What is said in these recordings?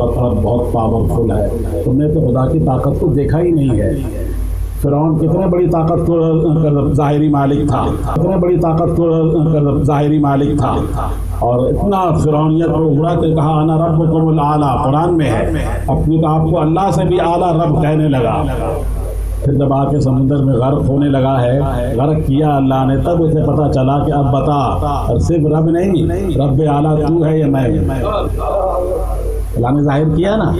طاقتور، بہت پاورفل ہے، تم نے تو خدا کی طاقت کو دیکھا ہی نہیں ہے۔ فرعون کتنے بڑی طاقت کو ظاہری مالک تھا، کتنے بڑی طاقت کو ظاہری مالک تھا، اور اتنا فرعونیت کو ابھرا کہ کہا انا ربکم الاعلیٰ، قرآن میں ہے، اپنے آپ کو اللہ سے بھی اعلیٰ رب کہنے لگا۔ پھر جب آ کے سمندر میں غرق ہونے لگا ہے، غرق کیا اللہ نے، تب اسے پتہ چلا کہ اب بتا، اور صرف رب نہیں، رب اعلیٰ تو ہے یا میں؟ اللہ نے ظاہر کیا نا،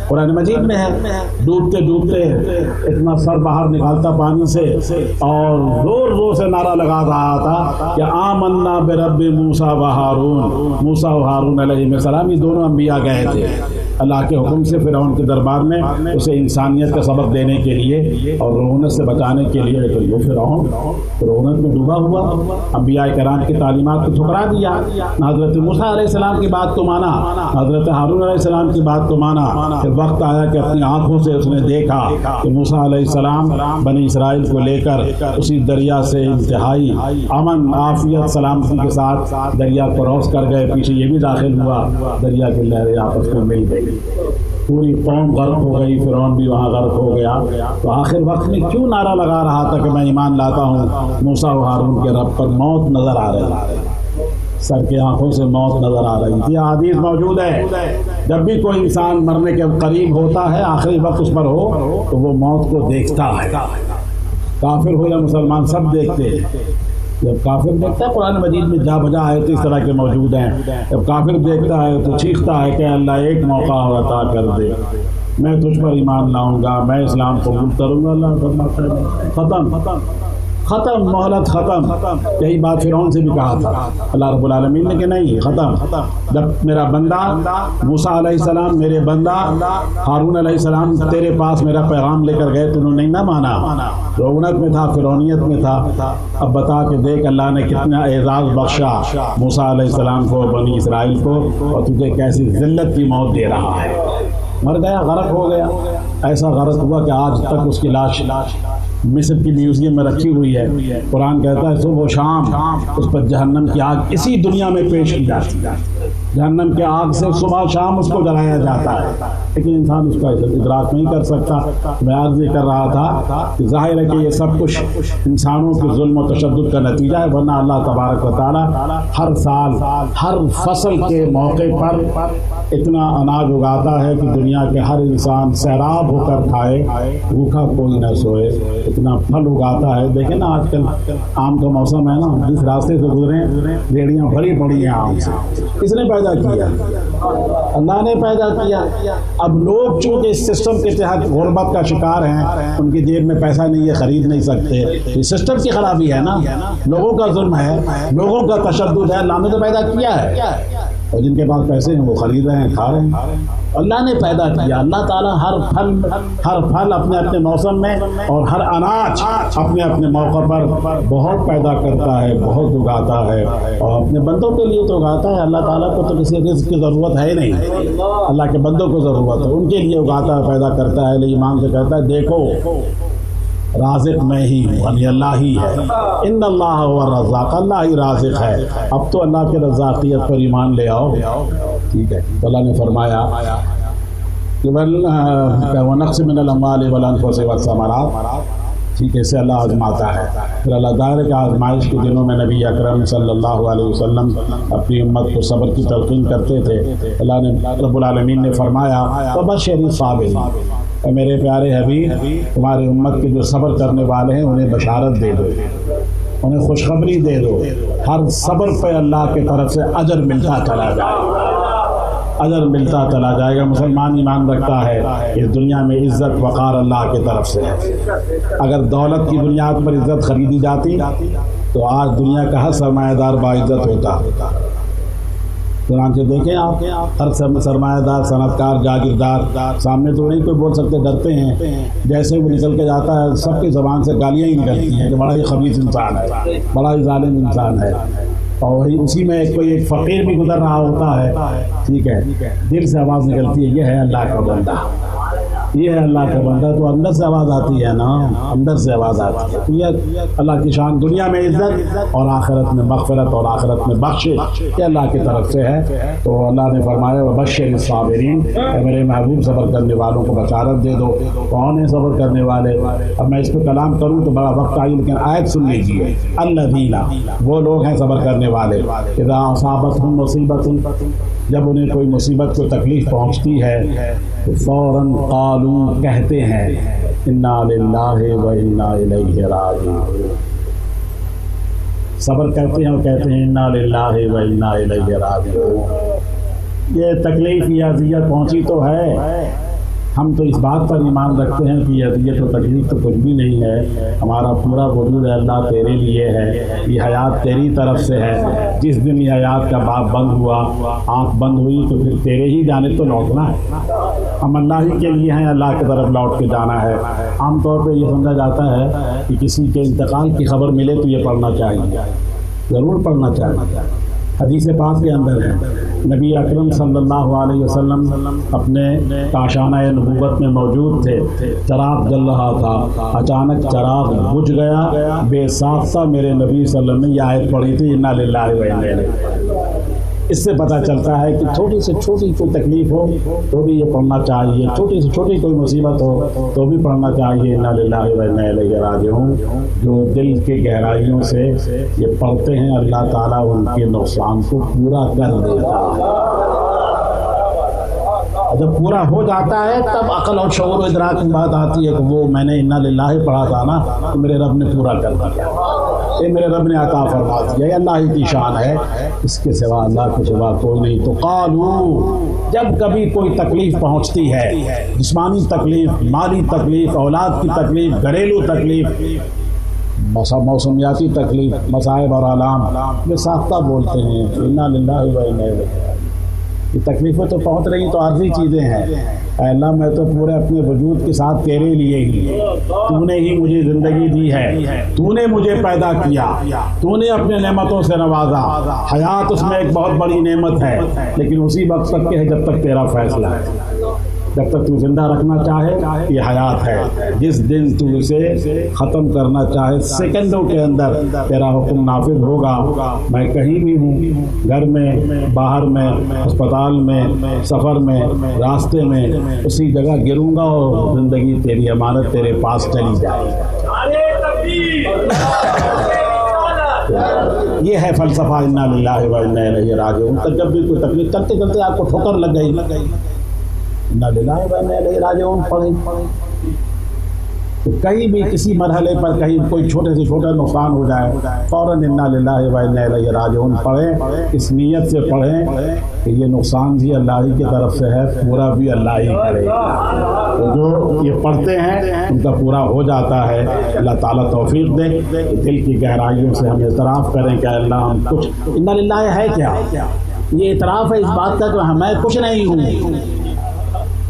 قرآن مجید میں ہے، ڈوبتے ڈوبتے اتنا سر باہر نکالتا پانی سے، اور زور زور سے نعرہ لگا رہا تھا کہ آمنا برب موسیٰ و ہارون، موسیٰ و ہارون علیہ السلام، یہ دونوں انبیاء گئے تھے اللہ کے حکم سے فرعون کے دربار میں اسے انسانیت کا سبق دینے کے لیے اور رعونت سے بچانے کے لیے۔ تو وہ فرعون رعونت میں ڈوبا ہوا، انبیاء کرام کی تعلیمات کو ٹھکرا دیا، نہ حضرت موسیٰ علیہ السلام کی بات کو مانا، حضرت ہارون علیہ السلام کی بات کو مانا۔ پھر وقت آیا کہ اپنی آنکھوں سے اس نے دیکھا کہ موسیٰ علیہ السلام بنی اسرائیل کو لے کر اسی دریا سے انتہائی امن عافیت سلامتی کے ساتھ دریا کراس کر گئے، پیچھے یہ بھی داخل ہوا، دریا کی لہریں آپس میں مل گئی، پوری قوم غرق ہو گئی، فرعون بھی وہاں غرق ہو گیا۔ تو آخر وقت میں کیوں نعرہ لگا رہا تھا کہ میں ایمان لاتا ہوں موسیٰ و ہارون کے رب پر؟ موت نظر آ رہی، سر کے آنکھوں سے موت نظر آ رہی تھی۔ حدیث موجود ہے جب بھی کوئی انسان مرنے کے قریب ہوتا ہے، آخری وقت اس پر ہو، تو وہ موت کو دیکھتا ہے، کافر ہو یا مسلمان سب دیکھتے ہیں۔ جب کافر دیکھتا ہے، قرآن مجید میں جا بجا آیتیں اس طرح کے موجود ہیں، جب کافر دیکھتا ہے تو چیختا ہے کہ اللہ ایک موقع عطا کر دے، میں تجھ پر ایمان لاؤں گا، میں اسلام قبول کروں گا۔ اللہ فرماتا ہے ختم ختم، مہلت ختم۔ یہی بات فرعون سے بھی کہا تھا اللہ رب العالمین نے کہ نہیں، ختم۔ جب میرا بندہ موسیٰ علیہ السلام، میرے بندہ ہارون علیہ السلام تیرے پاس میرا پیغام لے کر گئے، تو انہوں نے نہ مانا، رعونت میں تھا، فرعونیت میں تھا۔ اب بتا کہ دیکھ اللہ نے کتنا اعزاز بخشا موسیٰ علیہ السلام کو، بنی اسرائیل کو، اور تجھے کیسی ذلت کی موت دے رہا ہے۔ مر گیا، غرق ہو گیا، ایسا غرق ہوا کہ آج تک اس کی لاش مصر کی میوزیم میں رکھی ہوئی ہے۔ قرآن کہتا ہے صبح و شام اس پر جہنم کی آگ اسی دنیا میں پیش کی جاتی ہے، جہنم کے آگ سے صبح شام اس کو جلایا جاتا ہے، لیکن انسان اس کا ادراک نہیں کر سکتا۔ میں عرض یہ کر رہا تھا کہ ظاہر ہے کہ یہ سب کچھ انسانوں کے ظلم و تشدد کا نتیجہ ہے، ورنہ اللہ تبارک و تعالیٰ ہر سال ہر فصل کے موقع پر اتنا اناج اگاتا ہے کہ دنیا کے ہر انسان سیراب ہو کر کھائے، بھوکا کوئی نہ سوئے، اتنا پھل اگاتا ہے۔ دیکھیں نا آج کل آم کا موسم ہے نا، جس راستے سے گزریں ریڑیاں بھری پڑی ہیں آم سے۔ کس نے پیدا کیا؟ اللہ نے پیدا کیا۔ اب لوگ چونکہ اس سسٹم کے تحت غربت کا شکار ہیں، ان کی جیب میں پیسہ نہیں ہے، خرید نہیں سکتے، یہ سسٹم کی خرابی ہے نا، لوگوں کا ظلم ہے، لوگوں کا تشدد ہے۔ اللہ نے تو پیدا کیا ہے، اور جن کے پاس پیسے ہیں وہ خرید رہے ہیں، کھا رہے ہیں۔ اللہ نے پیدا کیا۔ اللہ تعالیٰ ہر پھل اپنے اپنے موسم میں اور ہر اناج اپنے اپنے موقع پر بہت پیدا کرتا ہے، بہت اگاتا ہے، اور اپنے بندوں کے لیے تو اگاتا ہے۔ اللہ تعالیٰ کو تو کسی رزق کی ضرورت ہے نہیں، اللہ کے بندوں کو ضرورت ہے، ان کے لیے اگاتا ہے، پیدا کرتا ہے۔ لیکن ایمان سے کہتا ہے دیکھو رازق میں ہی ہوں، یعنی اللہ ہی ہے، ان اللہ هو الرزاق، اللہ ہی رازق ہے۔ اب تو اللہ کے رزاقیت پر ایمان لے آؤ، ٹھیک ہے؟ تو اللہ نے فرمایا کہ وَنَقْصٍ مِّنَ الْأَمْوَالِ وَالْأَنفُسِ وَالثَّمَرَاتِ، ٹھیک ہے؟ اسے اللہ آزماتا ہے۔ پھر اللہ تعالیٰ کے آزمائش کے دنوں میں نبی اکرم صلی اللہ علیہ وسلم اپنی امت کو صبر کی تلقین کرتے تھے۔ اللہ نے رب العالمین نے فرمایا وَبَشِّرِ الصَّابِرِينَ، اے میرے پیارے حبیب تمہاری امت کے جو صبر کرنے والے ہیں انہیں بشارت دے دو، انہیں خوشخبری دے دو، ہر صبر پہ اللہ کی طرف سے اجر ملتا چلا جائے گا، اجر ملتا چلا جائے گا۔ مسلمان ایمان رکھتا ہے اس دنیا میں عزت وقار اللہ کی طرف سے ہے۔ اگر دولت کی بنیاد پر عزت خریدی جاتی تو آج دنیا کا ہر سرمایہ دار باعزت ہوتا۔ چنانچہ دیکھیں آپ ہر سرمایہ دار، صنعت کار، جاگیردار سامنے تو نہیں کوئی بول سکتے، ڈرتے ہیں۔ جیسے وہ نکل کے جاتا ہے سب کی زبان سے گالیاں ہی نکلتی ہیں کہ بڑا ہی خبیث انسان ہے، بڑا ہی ظالم انسان ہے، اور وہی اسی میں کوئی ایک فقیر بھی گزر رہا ہوتا ہے، ٹھیک ہے، دل سے آواز نکلتی ہے یہ ہے اللہ کا بندہ، یہ ہے اللہ کا بندہ، تو اندر سے آواز آتی ہے نا، اندر سے آواز آتی ہے. تو یہ اللہ کی شان، دنیا میں عزت اور آخرت میں مغفرت اور آخرت میں بخشش، یہ اللہ کی طرف سے ہے. تو اللہ نے فرمایا وبشر الصابرین، میرے محبوب صبر کرنے والوں کو بشارت دے دو. کون ہے صبر کرنے والے؟ اب میں اس پہ کلام کروں تو بڑا وقت آئی، لیکن آیت سن لیجیے. الذین، وہ لوگ ہیں صبر کرنے والے، اذا اصابتہم مصیبت، جب انہیں کوئی مصیبت کو تکلیف پہنچتی ہے تو فوراً قالوا، کہتے ہیں انا للہ و انا الیہ راجعون. صبر کرتے ہیں اور کہتے ہیں انا للہ و انا الیہ راجعون. یہ تکلیف یا اذیت پہنچی تو ہے، ہم تو اس بات پر ایمان رکھتے ہیں کہ یہ اذیت و تکلیف تو کچھ بھی نہیں ہے، ہمارا پورا وجود ہے اللہ تیرے لیے ہے، یہ حیات تیری طرف سے ہے. جس دن یہ حیات کا باب بند ہوا، آنکھ بند ہوئی، تو پھر تیرے ہی جانب تو لوٹنا ہے. ہم اللہ ہی کے لیے ہیں، اللہ کی طرف لوٹ کے جانا ہے. عام طور پہ یہ سمجھا جاتا ہے کہ کسی کے انتقال کی خبر ملے تو یہ پڑھنا چاہیے، ضرور پڑھنا چاہیے. حدیث پاک کے اندر ہے نبی اکرم صلی اللہ علیہ وسلم اپنے کاشانہ نبوت میں موجود تھے، چراغ جل رہا تھا، اچانک چراغ بجھ گیا، بے ساختہ میرے نبی صلی اللہ علیہ وسلم نے یہ آیت پڑھی تھی انا للہ و انا الیہ. اس سے پتہ چلتا ہے کہ چھوٹی سے چھوٹی کوئی تکلیف ہو تو بھی یہ پڑھنا چاہیے، چھوٹی سے چھوٹی کوئی مصیبت ہو تو بھی پڑھنا چاہیے انا للہ و انا الیہ راجعون. جو دل کے گہرائیوں سے یہ پڑھتے ہیں اللہ تعالیٰ ان کے نقصان کو پورا کر دیتا ہے. جب پورا ہو جاتا ہے تب عقل اور شعور و ادراک کی بات آتی ہے کہ وہ میں نے انا للہ پڑھا تھا نا، تو میرے رب نے پورا کر دیا، یہ میرے رب نے عطا فرما دیا. یہ اللہ ہی کی شان ہے، اس کے سوا اللہ کے سوا کوئی نہیں. تو قالوا، جب کبھی کوئی تکلیف پہنچتی ہے، جسمانی تکلیف، مالی تکلیف، اولاد کی تکلیف، گھریلو تکلیف، موسمیاتی تکلیف، مصائب اور آلام، یہ ساختہ بولتے ہیں انا للہ و انا الیہ. یہ تکلیفیں تو پہنچ رہی تو عارضی چیزیں ہیں. اے اللہ میں تو پورے اپنے وجود کے ساتھ تیرے لیے ہی، تو نے ہی مجھے زندگی دی ہے، تو نے مجھے پیدا کیا، تو نے اپنے نعمتوں سے نوازا. حیات اس میں ایک بہت بڑی نعمت ہے، لیکن اسی وقت تک کہ ہے جب تک تیرا فیصلہ ہے. جب تک تو زندہ رکھنا چاہے یہ حیات ہے، جس دن تو اسے ختم کرنا چاہے سیکنڈوں کے اندر تیرا حکم نافذ ہوگا. میں کہیں بھی ہوں، گھر میں، باہر میں، اسپتال میں، سفر میں، راستے میں، اسی جگہ گروں گا اور زندگی تیری امانت تیرے پاس چلی جائے. یہ ہے فلسفہ انا للہ و انا الیہ راجعون. جب بھی کوئی تکلیف چلتے چلتے آپ کو ٹھوکر لگ گئی، انا للہ و انا الیہ راجعون پڑھیں. تو کہیں بھی کسی مرحلے پر کہیں کوئی چھوٹے سے چھوٹا نقصان ہو جائے فوراً انا للہ و انا الیہ راجعون پڑھیں. اس نیت سے پڑھیں کہ یہ نقصان بھی اللہ ہی کی طرف سے ہے، پورا بھی اللہ ہی کرے گا. تو جو یہ پڑھتے ہیں ان کا پورا ہو جاتا ہے. اللہ تعالیٰ توفیق دے کہ دل کی گہرائیوں سے ہم اعتراف کریں کہ اللہ ہم کچھ، انا للہ ہے کیا؟ یہ اعتراف ہے اس بات کا کہ میں کچھ نہیں ہوں.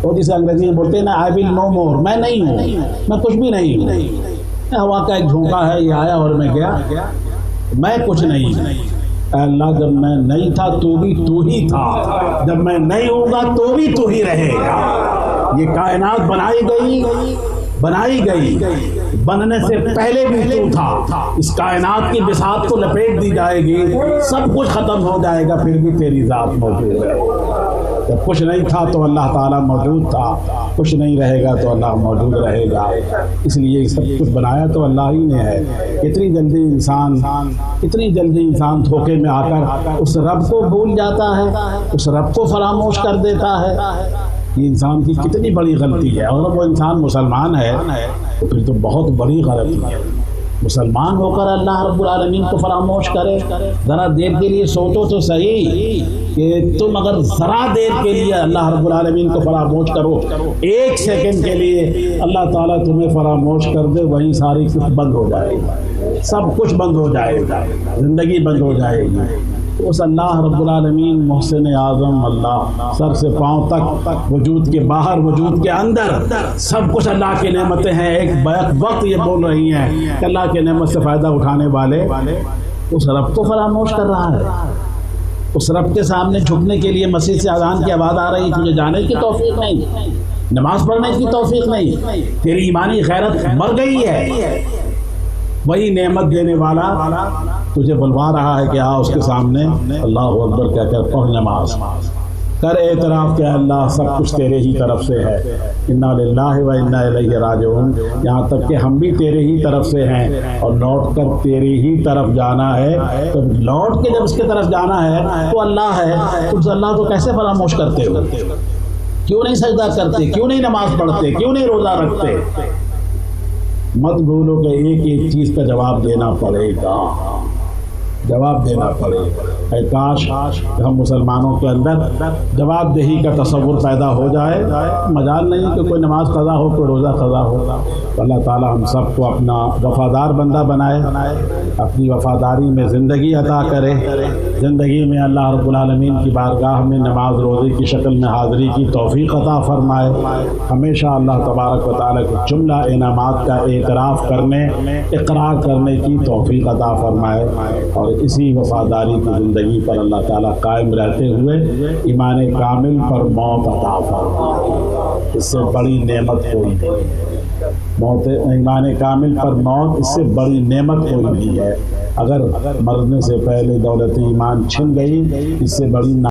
اور جسے انگریزی میں بولتے ہیں نا آئی ول نو مور، میں نہیں ہوں، میں کچھ بھی نہیں ہوں. ہوا کا ایک جھونکا ہے، یہ آیا اور میں گیا، میں کچھ نہیں ہوں. اے اللہ جب میں نہیں تھا تو بھی تو ہی تھا، جب میں نہیں ہوں گا تو بھی تو ہی رہے گا. یہ کائنات بنائی گئی، بننے سے پہلے بھی تو تھا. اس کائنات کی بساط کو لپیٹ دی جائے گی، سب کچھ ختم ہو جائے گا، پھر بھی تیری ذات موجود ہے. جب کچھ نہیں تھا تو اللہ تعالیٰ موجود تھا، کچھ نہیں رہے گا تو اللہ موجود رہے گا. اس لیے سب کچھ بنایا تو اللہ ہی نے ہے. اتنی جلدی انسان دھوکے میں آ کر اس رب کو بھول جاتا ہے، اس رب کو فراموش کر دیتا ہے. یہ انسان کی کتنی بڑی غلطی ہے. اور وہ انسان مسلمان ہے تو پھر تو بہت بڑی غلطی ہے. مسلمان ہو کر اللہ رب العالمین کو فراموش کرے. ذرا دیر کے لیے سوچو تو صحیح کہ تم اگر ذرا دیر کے لیے اللہ رب العالمین کو فراموش کرو، ایک سیکنڈ کے لیے اللہ تعالیٰ تمہیں فراموش کر دے، وہیں ساری کچھ بند ہو جائے گا، سب کچھ بند ہو جائے گا، زندگی بند ہو جائے گی. اس اللہ رب العالمین محسن اعظم اللہ سر سے پاؤں تک، وجود کے باہر وجود کے اندر سب کچھ اللہ کی نعمتیں ہیں. ایک وقت یہ بول رہی ہیں کہ اللہ کے نعمت سے فائدہ اٹھانے والے اس رب کو فراموش کر رہا ہے. اس رب کے سامنے جھکنے کے لیے مسجد سے اذان کی آواز آ رہی، تجھے جانے کی توفیق نہیں، نماز پڑھنے کی توفیق نہیں، تیری ایمانی غیرت مر گئی ہے، وہی نعمت دینے والا تجھے بلوا رہا ہے کہ آ اس کے سامنے اللہ اکبر کہہ کر پڑھ نماز، کر اعتراف کہ اللہ سب کچھ تیرے ہی طرف سے ہے، انا للہ و انا الیہ راجعون، یہاں تک کہ ہم بھی تیرے ہی طرف سے ہیں اور لوٹ کر تیرے ہی طرف جانا ہے۔ تو لوٹ کے جب اس کی طرف جانا ہے تو اللہ ہے، تم اللہ کو کیسے فراموش کرتے ہو؟ کیوں نہیں سجدہ کرتے؟ کیوں نہیں نماز پڑھتے؟ کیوں نہیں روزہ رکھتے؟ مت بھولو کہ ایک ایک چیز کا جواب دینا پڑے گا، جواب دینا پڑے گا۔ اے کاش ہم مسلمانوں کے اندر جواب دہی کا تصور پیدا ہو جائے، مجال نہیں کہ کوئی نماز قضا ہو، کوئی روزہ قضا ہو۔ اللہ تعالی ہم سب کو اپنا وفادار بندہ بنائے، اپنی وفاداری میں زندگی عطا کرے، زندگی میں اللہ رب العالمین کی بارگاہ میں نماز روزے کی شکل میں حاضری کی توفیق عطا فرمائے، ہمیشہ اللہ تبارک و تعالیٰ کے جملہ انعامات کا اعتراف کرنے، اقرار کرنے کی توفیق عطا فرمائے، اور اسی وفاداری کی زندگی پر اللہ تعالیٰ قائم رہتے ہوئے ایمان کامل پر موت عطا فرمائے۔ اس سے بڑی نعمت کوئی نہیں، موت ایمان کامل پر موت اس سے بڑی نعمت کوئی نہیں ہے۔ اگر مرنے سے پہلے دولت ایمان چھن گئی، اس سے بڑی